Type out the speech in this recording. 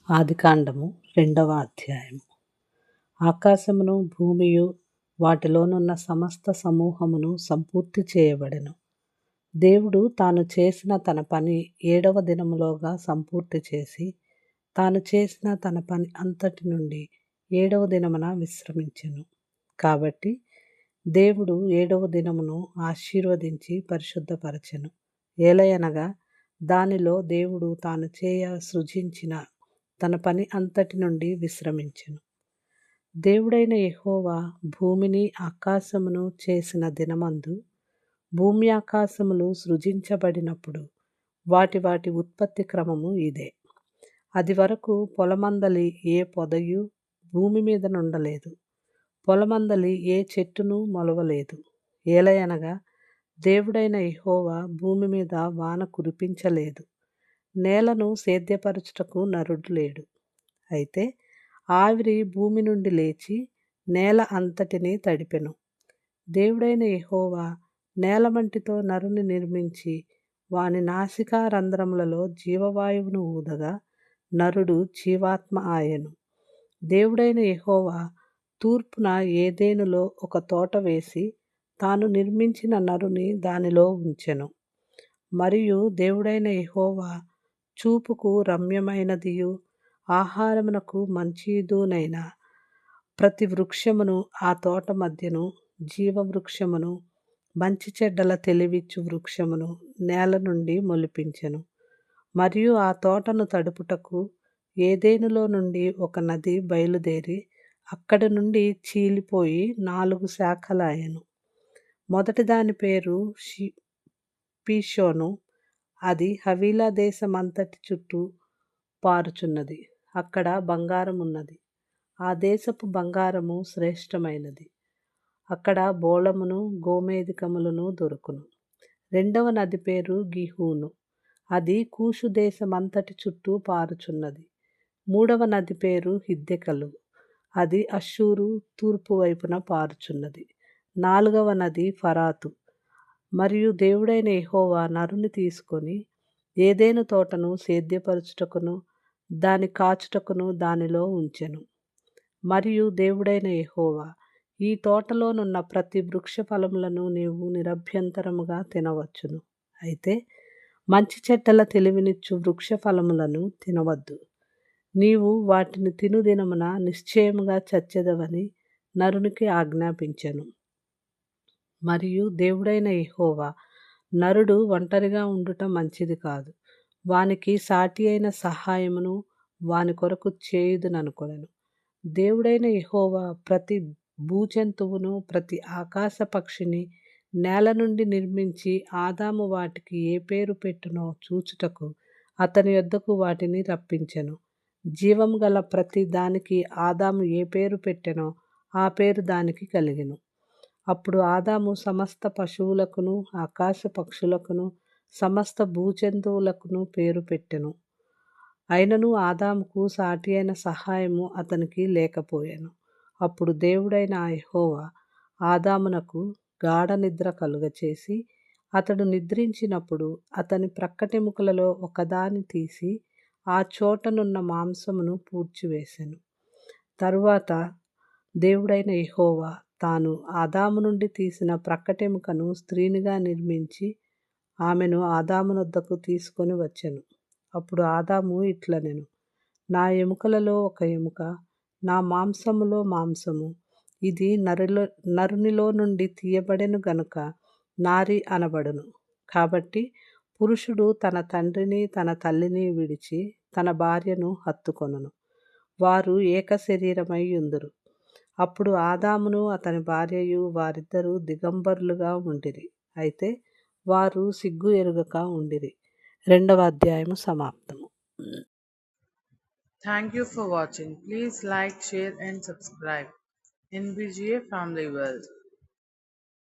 ఆదికాండము 2వ అధ్యాయము. ఆకాశమును భూమియు వాటిలోనున్న సమస్త సమూహమును సంపూర్తి చేయబడెను. దేవుడు తాను చేసిన తన పని 7వ దినములోగా సంపూర్తి చేసి, తాను చేసిన తన పని అంతటి నుండి 7వ దినమున విశ్రమించెను. కాబట్టి దేవుడు 7వ దినమును ఆశీర్వదించి పరిశుద్ధపరచెను. ఏలయనగా దానిలో దేవుడు తాను సృజించిన తన పని అంతటి నుండి విశ్రమించెను. దేవుడైన యెహోవా భూమిని ఆకాశమును చేసిన దినమందు, భూమి ఆకాశములు సృజించబడినప్పుడు వాటి వాటి ఉత్పత్తి క్రమము ఇదే. అది వరకు పొలమందలి ఏ పొదయు భూమి మీద నుండలేదు, పొలమందలి ఏ చెట్టును మొలవలేదు. ఏలయనగా దేవుడైన యెహోవా భూమి మీద వాన కురిపించలేదు, నేలను సేద్యపరచుటకు నరుడు లేడు. అయితే ఆవిరి భూమి నుండి లేచి నేల అంతటిని తడిపెను. దేవుడైన యెహోవా నేలమంటితో నరుని నిర్మించి వాని నాసికా రంధ్రములలో జీవవాయువును ఊదగా నరుడు జీవాత్మ ఆయెను. దేవుడైన యెహోవా తూర్పున ఏదెనులో ఒక తోట వేసి తాను నిర్మించిన నరుని దానిలో ఉంచెను. మరియు దేవుడైన యెహోవా చూపుకు రమ్యమైనదియు ఆహారమునకు మంచిదునైన ప్రతి వృక్షమును ఆ తోట మధ్యను, జీవవృక్షమును, మంచి చెడ్డల తెలివిచ్చు వృక్షమును నేల నుండి మొలిపించెను. మరియు ఆ తోటను తడుపుటకు ఏదెనులో నుండి ఒక నది బయలుదేరి అక్కడి నుండి చీలిపోయి 4 శాఖలాయెను. మొదటి దాని పేరు పీషోను. అది హవీలా దేశమంతటి చుట్టూ పారుచున్నది. అక్కడ బంగారం ఉన్నది. ఆ దేశపు బంగారము శ్రేష్టమైనది. అక్కడ బోళమును గోమేధికములను దొరుకును. రెండవ నది పేరు గిహోను. అది కూషు దేశమంతటి చుట్టూ పారుచున్నది. మూడవ నది పేరు హిద్దెకలు. అది అష్షూరు తూర్పు వైపున పారుచున్నది. నాలుగవ నది ఫరాతు. మరియు దేవుడైన యెహోవా నరుని తీసుకొని ఏదెను తోటను సేద్యపరచుటకును దాని కాచుటకును దానిలో ఉంచెను. మరియు దేవుడైన యెహోవా, ఈ తోటలోనున్న ప్రతి వృక్ష ఫలములను నీవు నిరభ్యంతరముగా తినవచ్చును. అయితే మంచి చెడ్డల తెలివినిచ్చు వృక్ష ఫలములను తినవద్దు. నీవు వాటిని తిను దినమున నిశ్చయముగా చచ్చెదవని నరునికి ఆజ్ఞాపించెను. మరియు దేవుడైన యెహోవా, నరుడు ఒంటరిగా ఉండుట మంచిది కాదు, వానికి సాటి అయిన సహాయమును వాని కొరకు చేయుదుననుకొనెను. దేవుడైన యెహోవా ప్రతి భూజంతువును, ప్రతి ఆకాశ పక్షిని నేల నుండి నిర్మించి ఆదాము వాటికి ఏ పేరు పెట్టునో చూచుటకు అతని యొద్దకు వాటిని రప్పించెను. జీవము గల ప్రతి దానికి ఆదాము ఏ పేరు పెట్టెనో ఆ పేరు దానికి కలిగెను. అప్పుడు ఆదాము సమస్త పశువులకును, ఆకాశ పక్షులకును, సమస్త భూజంతువులకును పేరు పెట్టెను. అయినను ఆదాముకు సాటి అయిన సహాయము అతనికి లేకపోయెను. అప్పుడు దేవుడైన యెహోవా ఆదామునకు గాఢ నిద్ర కలుగచేసి, అతడు నిద్రించినప్పుడు అతని ప్రక్కటెముకలలో ఒకదాని తీసి ఆ చోటనున్న మాంసమును పూడ్చివేసెను. తరువాత దేవుడైన యెహోవా తాను ఆదాము నుండి తీసిన ప్రక్కటెముకను స్త్రీనిగా నిర్మించి ఆమెను ఆదామునొద్దకు తీసుకొని వచ్చెను. అప్పుడు ఆదాము ఇట్లనెను, నా ఎముకలలో ఒక ఎముక, నా మాంసములో మాంసము. ఇది నరునిలో నుండి తీయబడెను గనుక నారి అనబడును. కాబట్టి పురుషుడు తన తండ్రిని తన తల్లిని విడిచి తన భార్యను హత్తుకొనును, వారు ఏక శరీరమై యుందురు. అప్పుడు ఆదామును అతని భార్యయు వారిద్దరూ దిగంబరులుగా ఉండిరి. అయితే వారు సిగ్గు ఎరుగక ఉండిరి. 2వ అధ్యాయము సమాప్తము. Thank you for watching. Please like, share and subscribe. NBGA Family World.